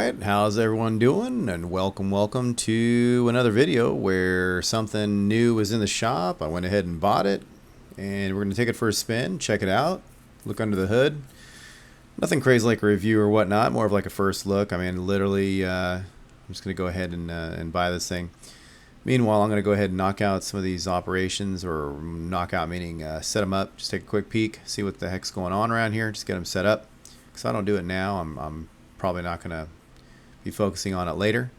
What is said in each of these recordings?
Alright, how's everyone doing? And welcome to another video where something new was in the shop. I went ahead and bought it, and we're going to take it for a spin, check it out, look under the hood. Nothing crazy like a review or whatnot, more of like a first look. I mean, literally, I'm just going to go ahead and buy this thing. Meanwhile, I'm going to go ahead and knock out some of these operations, or knock out meaning set them up, just take a quick peek, see what the heck's going on around here, just get them set up. Because I don't do it now, I'm probably not going to be focusing on it later.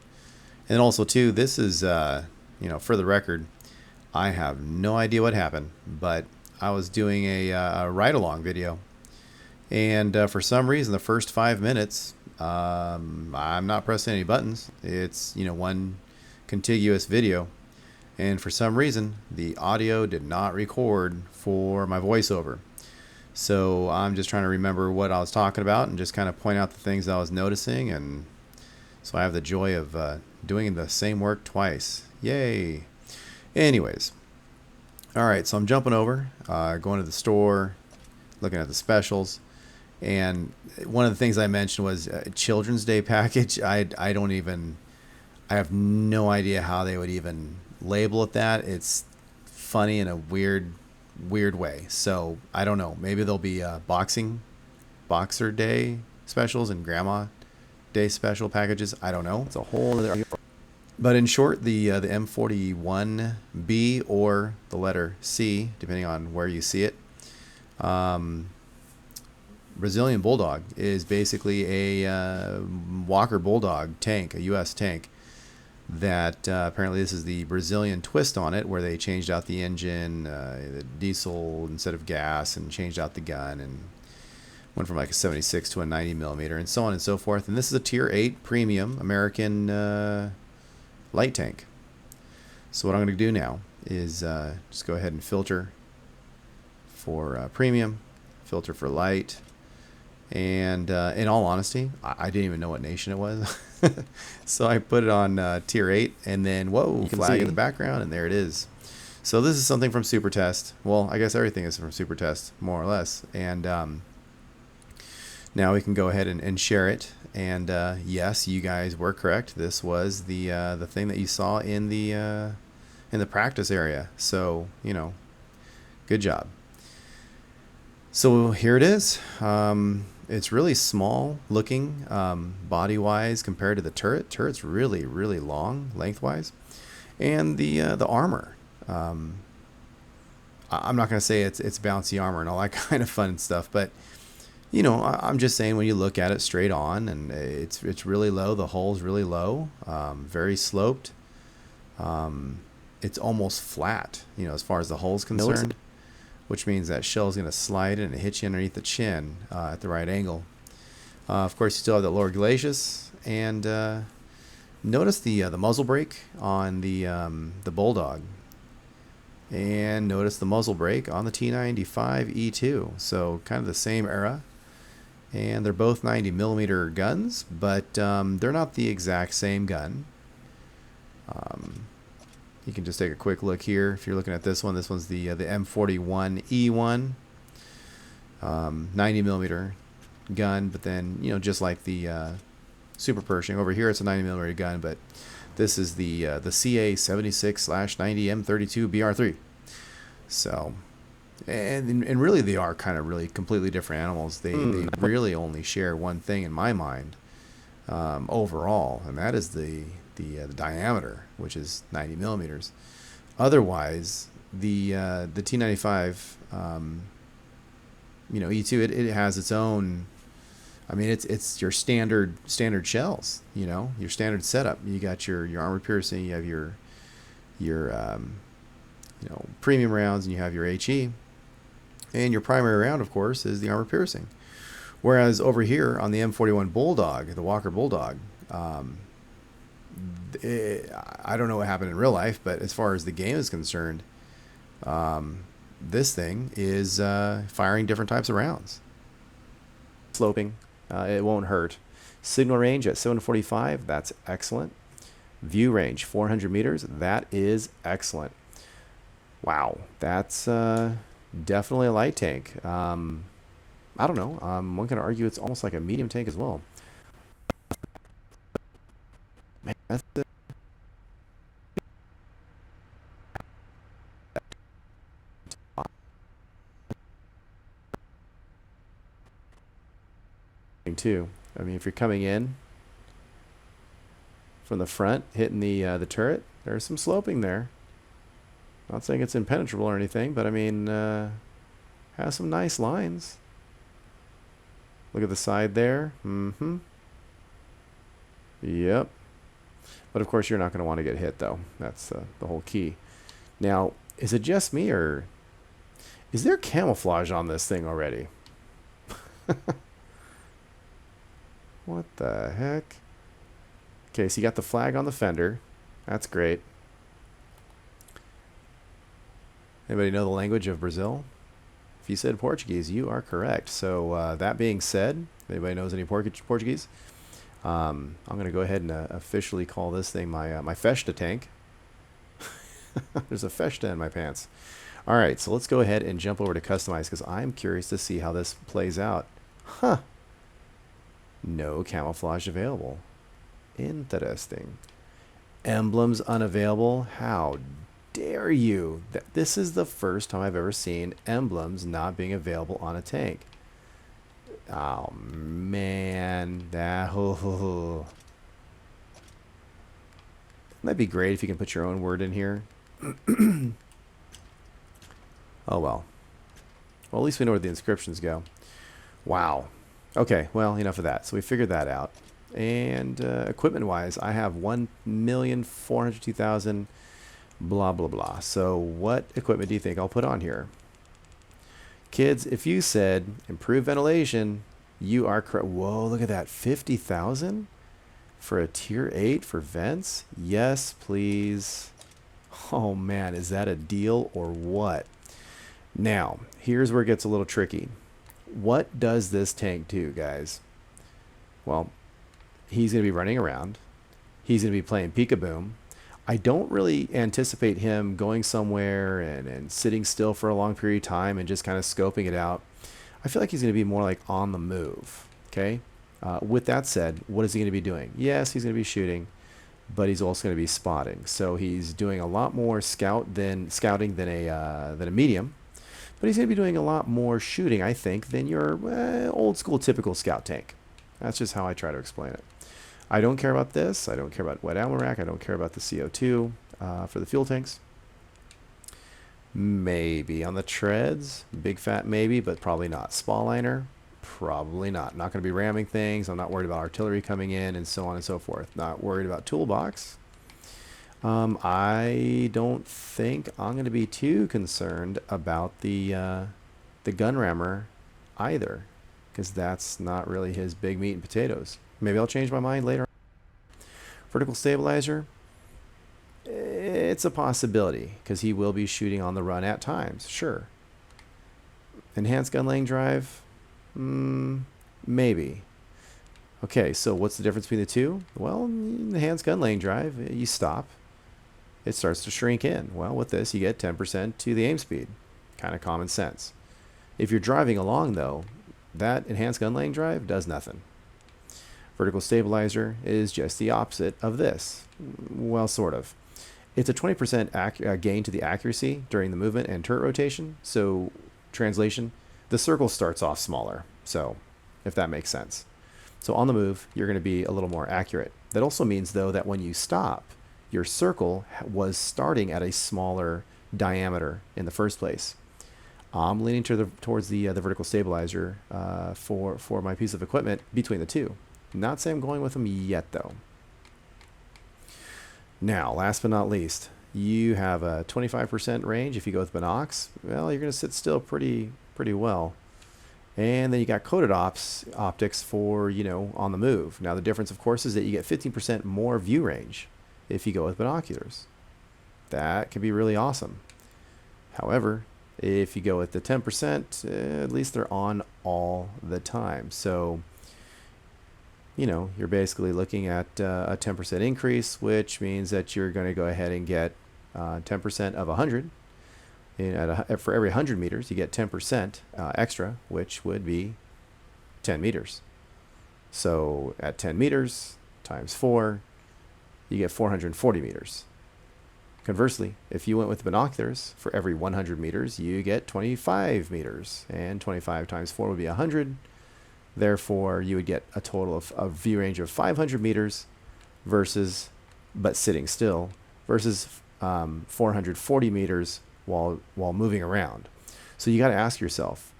And also too, this is for the record, I have no idea what happened, but I was doing a ride-along video, and for some reason the first 5 minutes I'm not pressing any buttons. It's one contiguous video, and for some reason the audio did not record for my voiceover. So I'm just trying to remember what I was talking about and just kind of point out the things I was noticing, and so I have the joy of doing the same work twice. Yay! Anyways, alright, so I'm jumping over, going to the store, looking at the specials, and one of the things I mentioned was Children's Day package. I have no idea how they would even label it that. It's funny in a weird way. So I don't know. Maybe there'll be Boxer Day specials and Grandma Day special packages. I don't know. It's a whole other. But in short, the M41B, or the letter C, depending on where you see it, Brazilian Bulldog is basically a Walker Bulldog tank, a U.S. tank. That apparently this is the Brazilian twist on it, where they changed out the engine, the diesel instead of gas, and changed out the gun, and went from like a 76 to a 90 millimeter, and so on and so forth. And this is a Tier 8 premium American light tank. So what I'm going to do now is just go ahead and filter for premium, filter for light. And in all honesty, I didn't even know what nation it was. So I put it on Tier 8, and then, whoa, flag in the background, and there it is. So this is something from Super Test. Well, I guess everything is from Super Test, more or less. And now we can go ahead and share it. And yes, you guys were correct. This was the thing that you saw in the practice area. So, good job. So here it is. It's really small looking body wise compared to the turret. Turret's really long lengthwise, and the armor. I'm not gonna say it's bouncy armor and all that kind of fun stuff, but I'm just saying, when you look at it straight on, and it's really low. The hull's really low, very sloped. It's almost flat, as far as the hull's concerned. Which means that shell is going to slide in and hit you underneath the chin at the right angle. Of course, you still have the lower glacis, and notice the muzzle brake on the Bulldog, and notice the muzzle brake on the T95 E2. So kind of the same era, and they're both 90 millimeter guns, but they're not the exact same gun. You can just take a quick look here. If you're looking at this one's the M41E1, 90 millimeter gun. But then, just like the Super Pershing over here, it's a 90 millimeter gun. But this is the CA76/90 M32 BR3. So, and really, they are kind of really completely different animals. They really only share one thing in my mind overall, and that is the diameter, which is 90 millimeters. Otherwise, the T95 E2, it has its own. I mean, it's your standard shells, your standard setup. You got your armor piercing, you have your premium rounds, and you have your HE, and your primary round, of course, is the armor piercing. Whereas over here on the M41 Bulldog, the Walker Bulldog, I don't know what happened in real life, but as far as the game is concerned, this thing is firing different types of rounds. Sloping, it won't hurt. Signal range at 745, that's excellent. View range 400 meters, that is excellent. Wow, that's definitely a light tank. I don't know. One can argue it's almost like a medium tank as well. method too. I mean, if you're coming in from the front, hitting the turret, there's some sloping there. Not saying it's impenetrable or anything, but I mean, has some nice lines. Look at the side there. Mm-hmm. Yep. But of course, you're not going to want to get hit, though. That's the whole key. Now, is it just me, or is there camouflage on this thing already? What the heck? Okay, so you got the flag on the fender. That's great. Anybody know the language of Brazil? If you said Portuguese, you are correct. So that being said, if anybody knows any Portuguese, I'm going to go ahead and officially call this thing my Festa tank. There's a Festa in my pants. All right, so let's go ahead and jump over to customize because I'm curious to see how this plays out. Huh. No camouflage available. Interesting. Emblems unavailable. How dare you? This is the first time I've ever seen emblems not being available on a tank. Oh man, that might be great if you can put your own word in here. Oh well. Well, at least we know where the inscriptions go. Wow. Okay, well, enough of that. So we figured that out. And equipment-wise, I have 1,402,000 blah, blah, blah. So what equipment do you think I'll put on here? Kids, if you said improve ventilation, you are correct. Whoa, look at that. 50,000 for a tier 8 for vents? Yes, please. Oh, man, is that a deal or what? Now, here's where it gets a little tricky. What does this tank do, guys? Well, he's going to be running around. He's going to be playing peekaboo. I don't really anticipate him going somewhere and sitting still for a long period of time and just kind of scoping it out. I feel like he's going to be more like on the move. Okay. With that said, what is he going to be doing? Yes, he's going to be shooting, but he's also going to be spotting. So he's doing a lot more scouting than a medium. But he's going to be doing a lot more shooting, I think, than your old school typical scout tank. That's just how I try to explain it. I don't care about this. I don't care about wet ammo rack. I don't care about the CO2 for the fuel tanks. Maybe on the treads. Big fat maybe, but probably not. Spall liner? Probably not. Not going to be ramming things. I'm not worried about artillery coming in and so on and so forth. Not worried about toolbox. I don't think I'm going to be too concerned about the gun rammer either, because that's not really his big meat and potatoes. Maybe I'll change my mind later. Vertical stabilizer, it's a possibility because he will be shooting on the run at times, sure. Enhanced gun laying drive, maybe. Okay, so what's the difference between the two? Well, enhanced gun laying drive, you stop. It starts to shrink in. Well, with this, you get 10% to the aim speed. Kind of common sense. If you're driving along, though, that enhanced gun laying drive does nothing. Vertical stabilizer is just the opposite of this. Well, sort of. It's a 20% gain to the accuracy during the movement and turret rotation. So, translation, the circle starts off smaller. So, if that makes sense. So, on the move, you're going to be a little more accurate. That also means, though, that when you stop, your circle was starting at a smaller diameter in the first place. I'm leaning towards the vertical stabilizer for my piece of equipment between the two. Not saying I'm going with them yet, though. Now, last but not least, you have a 25% range. If you go with Binox, well, you're going to sit still pretty well. And then you got coated optics for, on the move. Now, the difference, of course, is that you get 15% more view range if you go with binoculars. That can be really awesome. However, if you go with the 10%, at least they're on all the time. So, you're basically looking at a 10% increase, which means that you're going to go ahead and get 10% of 100. For every 100 meters, you get 10% extra, which would be 10 meters. So at 10 meters times 4, you get 440 meters. Conversely, if you went with binoculars, for every 100 meters, you get 25 meters. And 25 times 4 would be 100. Therefore, you would get a total of a view range of 500 meters versus, but sitting still, versus 440 meters while moving around. So you got to ask yourself,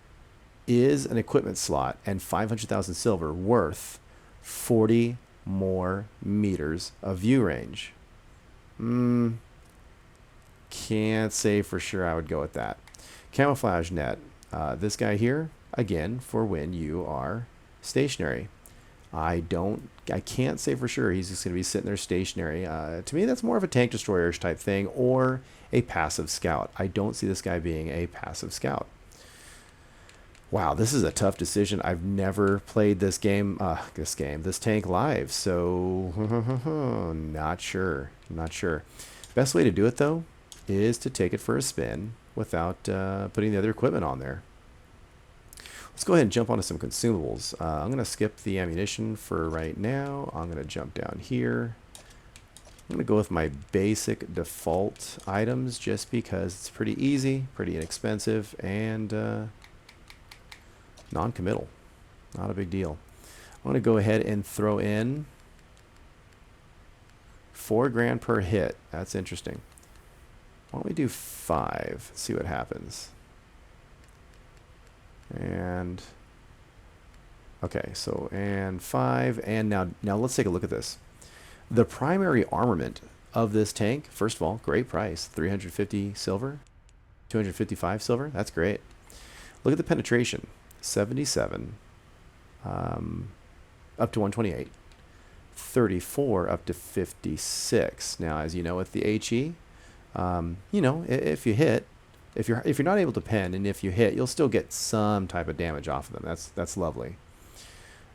is an equipment slot and 500,000 silver worth 40 more meters of view range? Can't say for sure I would go with that. Camouflage net. This guy here, again, for when you are stationary. I can't say for sure he's just going to be sitting there stationary. To me, that's more of a tank destroyer type thing or a passive scout. I don't see this guy being a passive scout. Wow, this is a tough decision. I've never played this tank live, so not sure. Best way to do it though is to take it for a spin without putting the other equipment on there. Let's go ahead and jump onto some consumables. I'm going to skip the ammunition for right now. I'm going to jump down here. I'm going to go with my basic default items just because it's pretty easy, pretty inexpensive, and non-committal. Not a big deal. I'm going to go ahead and throw in 4 grand per hit. That's interesting. Why don't we do 5? See what happens. And okay, so and 5, and now let's take a look at this. The primary armament of this tank, first of all, great price, 350 silver, 255 silver. That's great. Look at the penetration, 77, up to 128, 34 up to 56. Now, as you know, with the HE, you know, if you hit, if you're not able to pen, and if you hit, you'll still get some type of damage off of them. That's lovely.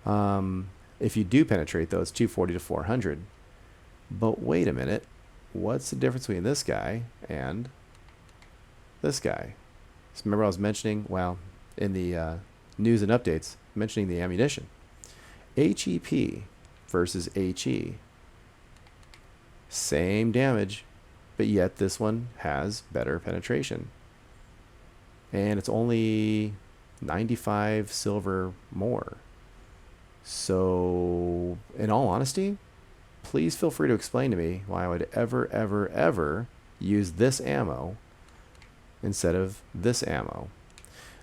If you do penetrate, though, it's 240 to 400. But wait a minute, what's the difference between this guy and this guy? So remember, I was mentioning, well, in the news and updates, mentioning the ammunition. HEP versus HE, same damage, but yet this one has better penetration. And it's only 95 silver more. So, in all honesty, please feel free to explain to me why I would ever use this ammo instead of this ammo.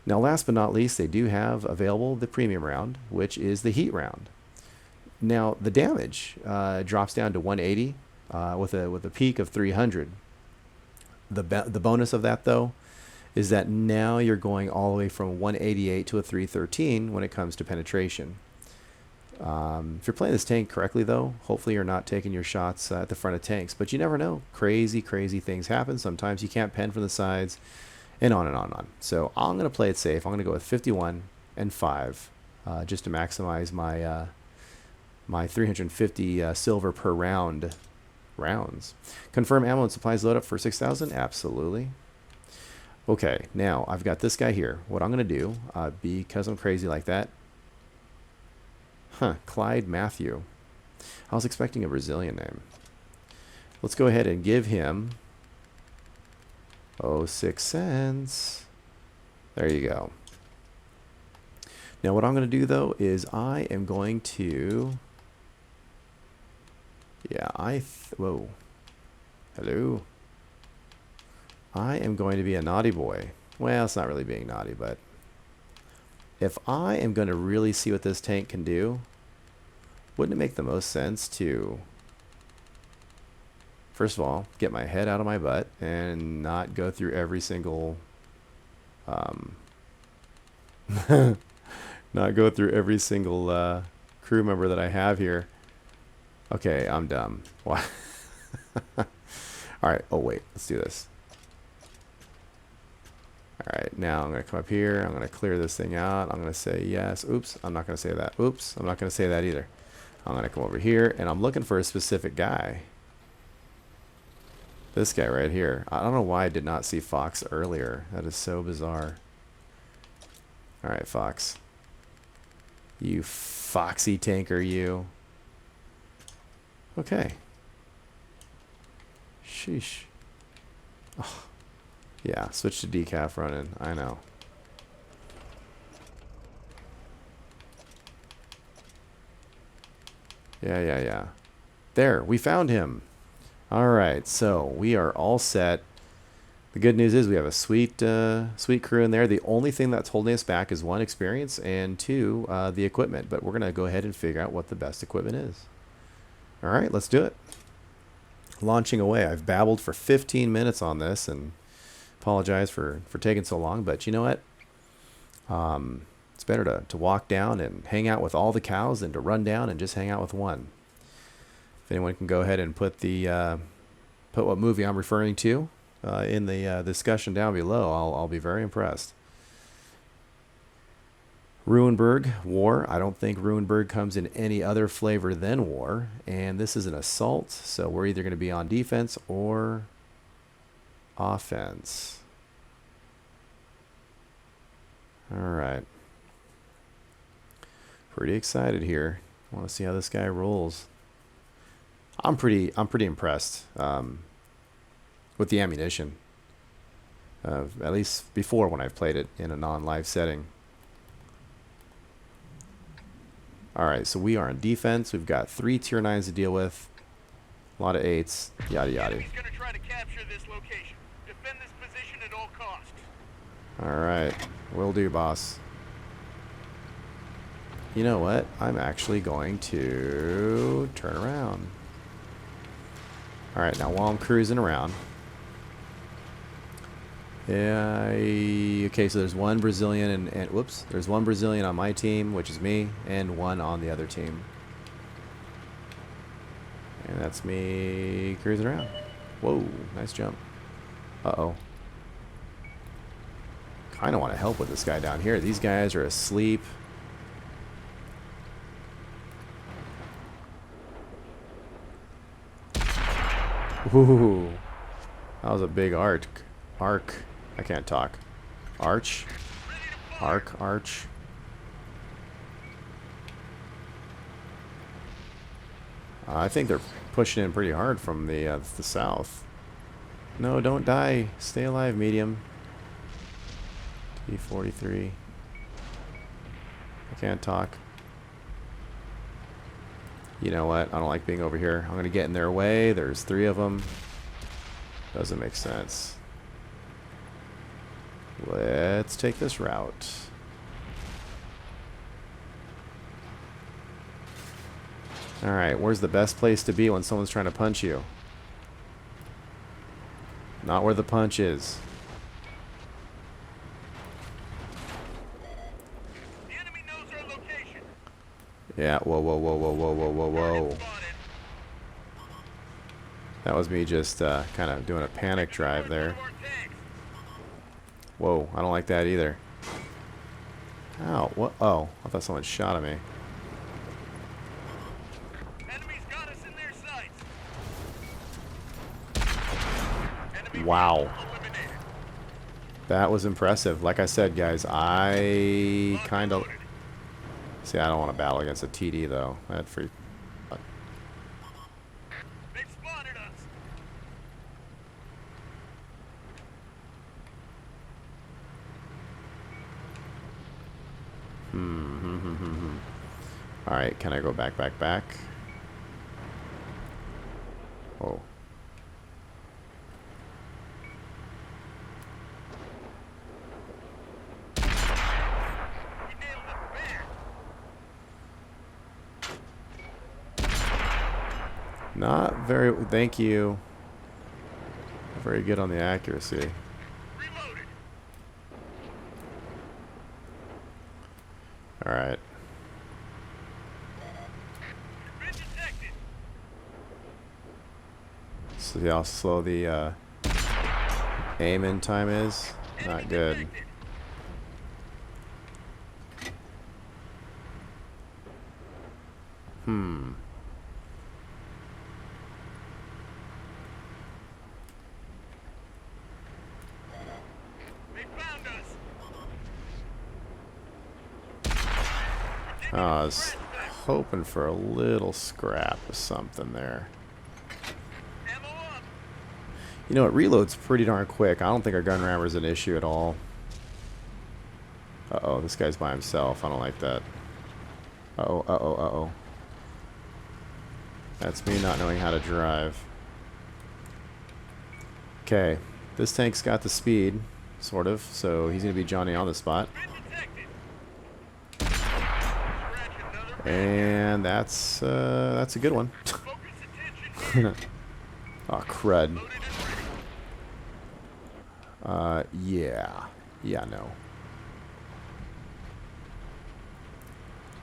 Now, last but not least, they do have available the premium round, which is the heat round. Now, the damage drops down to 180 with a peak of 300. The bonus of that, though, is that now you're going all the way from 188 to a 313 when it comes to penetration. If you're playing this tank correctly, though, hopefully you're not taking your shots at the front of tanks. But you never know. Crazy things happen. Sometimes you can't pen from the sides, and on and on and on. So I'm going to play it safe. I'm going to go with 51 and 5 just to maximize my my 350 silver per rounds. Confirm ammo and supplies load up for 6,000? Absolutely. Okay, now I've got this guy here. What I'm going to do, because I'm crazy like that, Clyde Matthew. I was expecting a Brazilian name. Let's go ahead and give him 6 cents. There you go. Now what I'm going to do, though, is I am going to... whoa. Hello. I am going to be a naughty boy. Well, it's not really being naughty, but if I am going to really see what this tank can do, wouldn't it make the most sense to, first of all, get my head out of my butt and not go through every single crew member that I have here. Okay, I'm dumb. Why? All right. Oh, wait. Let's do this. All right. Now I'm going to come up here. I'm going to clear this thing out. I'm going to say yes. Oops. I'm not going to say that. Oops. I'm not going to say that either. I'm going to come over here, and I'm looking for a specific guy. This guy right here. I don't know why I did not see Fox earlier. That is so bizarre. All right, Fox. You foxy tanker, you. Okay. Sheesh. Oh, yeah, switch to decaf running. I know. Yeah. There, we found him. All right, so we are all set. The good news is we have a sweet crew in there. The only thing that's holding us back is one, experience, and two, the equipment. But we're going to go ahead and figure out what the best equipment is. All right, let's do it. Launching away. I've babbled for 15 minutes on this and apologize for taking so long. But you know what? It's better to walk down and hang out with all the cows than to run down and just hang out with one. If anyone can go ahead and put what movie I'm referring to in the discussion down below, I'll be very impressed. Ruinberg, War. I don't think Ruinberg comes in any other flavor than War. And this is an assault, so we're either going to be on defense or offense. All right. Pretty excited here. I want to see how this guy rolls. I'm pretty impressed with the ammunition. At least before when I've played it in a non-live setting. All right, so we are on defense. We've got 3 tier 9s to deal with. A lot of 8s. Yada yada. He's going to try to capture this location. Defend this position at all costs. All right, will do, boss. You know what? I'm actually going to turn around. All right, now while I'm cruising around. Okay, so there's one Brazilian and whoops, there's one Brazilian on my team, which is me, and one on the other team. And that's me cruising around. Whoa, nice jump. Uh-oh. Kind of want to help with this guy down here. These guys are asleep. Ooh, that was a big arc. I can't talk. Arch. Arch. I think they're pushing in pretty hard from the south. No, don't die. Stay alive, medium. T-43. I can't talk. You know what? I don't like being over here. I'm going to get in their way. There's 3 of them. Doesn't make sense. Let's take this route. Alright, where's the best place to be when someone's trying to punch you? Not where the punch is. The enemy knows our location. Yeah, whoa. That was me just kind of doing a panic drive there. Whoa, I don't like that either. Ow, what? Oh, I thought someone shot at me. Enemies got us in their sights. Enemy Wow. eliminated. That was impressive. Like I said, guys, I kind of... See, I don't want to battle against a TD, though. That free... They've spotted us. Alright, can I go back? Oh. We nailed it there. Not very... Thank you. Very good on the accuracy. Reloaded. Alright. Been detected. So see how slow the aim-in time is? Not good. Detected. They found us. I was hoping for a little scrap of something there. Ammo up. You know, it reloads pretty darn quick. I don't think our gun rammer is an issue at all. Uh-oh, this guy's by himself. I don't like that. Uh-oh, uh-oh, uh-oh. That's me not knowing how to drive. Okay, this tank's got the speed, sort of, so he's going to be Johnny on the spot. And that's a good one. Oh, crud. Yeah. Yeah, no.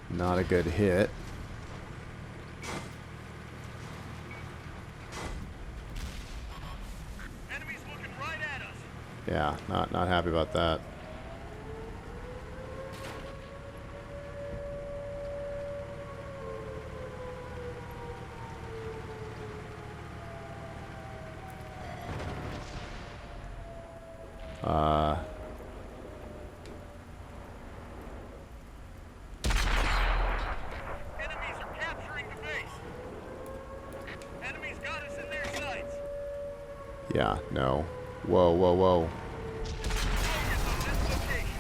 Not a good hit. Enemies looking right at us. Yeah, not happy about that. Enemies are capturing the base. Enemies got us in their sights. Yeah, no. Whoa, whoa, whoa. Focus on this location.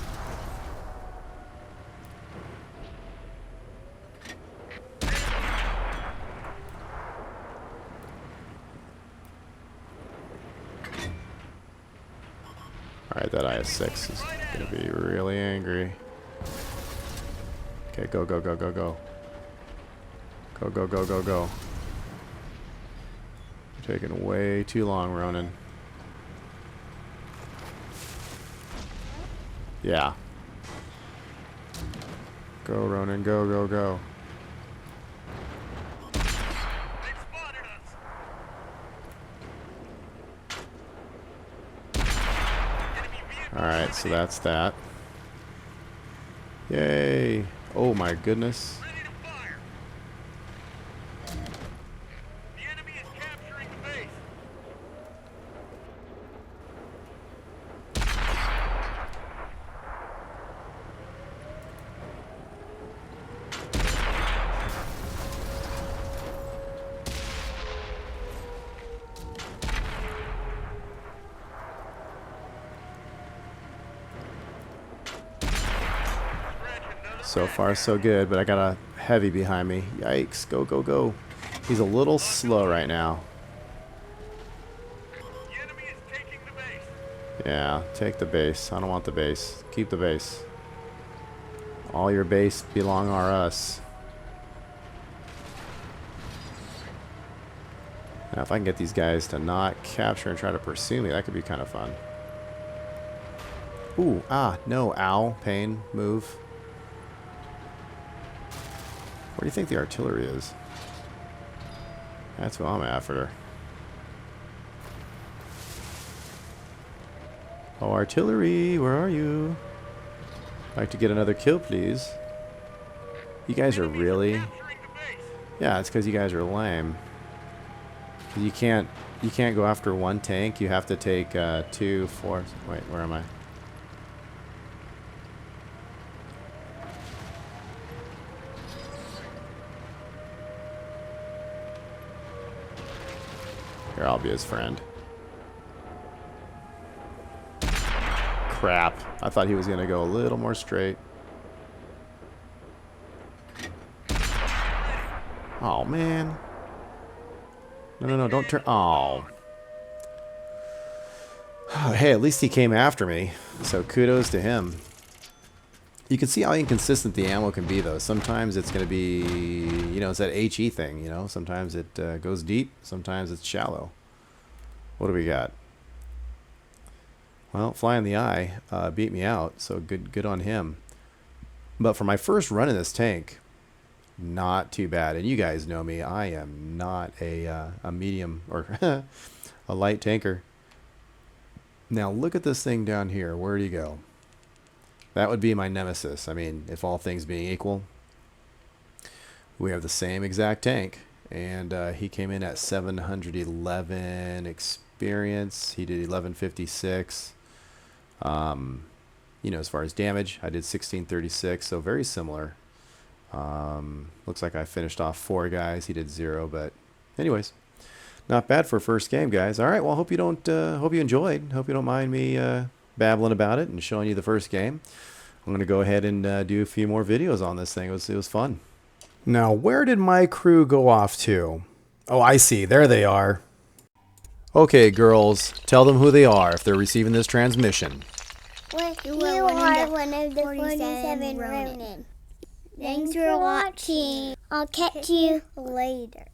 Alright, that IS-6 is going to be really angry. Okay, go, go, go, go, go. Go, go, go, go, go. You're taking way too long, Ronin. Yeah. Go, Ronin, go, go, go. They've spotted us. Enemy vehicle Alright, so eliminated. that's that. Yay! Oh my goodness. Ready to fire. The enemy is capturing the base. So far, so good, but I got a heavy behind me. Yikes. Go, go, go. He's a little slow right now. The enemy is taking the base. Yeah, take the base. I don't want the base. Keep the base. All your base belong are us. Now, if I can get these guys to not capture and try to pursue me, that could be kind of fun. Ooh, no, ow, pain, move. Where do you think the artillery is? That's what I'm after. Oh, artillery, where are you? I'd like to get another kill, please. You guys are really... Capturing the base. Yeah, it's because you guys are lame. You can't go after one tank. You have to take 2, 4... Wait, where am I? Here, I'll be his friend. Crap. I thought he was going to go a little more straight. Oh, man. No, don't turn... Oh. Hey, at least he came after me. So kudos to him. You can see how inconsistent the ammo can be, though. Sometimes it's going to be, you know, it's that HE thing, you know. Sometimes it goes deep. Sometimes it's shallow. What do we got? Well, Fly in the Eye beat me out, so good on him. But for my first run in this tank, not too bad. And you guys know me. I am not a medium or a light tanker. Now, look at this thing down here. Where do you go? That would be my nemesis. I mean, if all things being equal, we have the same exact tank. And he came in at 711 experience. He did 1156. You know, as far as damage, I did 1636, so very similar. Looks like I finished off 4 guys. He did 0, but anyways, Not bad for a first game, guys. All right, well, hope you enjoyed. Hope you don't mind me babbling about it and showing you the first game. I'm going to go ahead and do a few more videos on this thing. It was fun. Now, where did my crew go off to? Oh, I see. There they are. Okay, girls, tell them who they are if they're receiving this transmission. You are one of the 47 Ronin. Thanks for watching. I'll catch you later.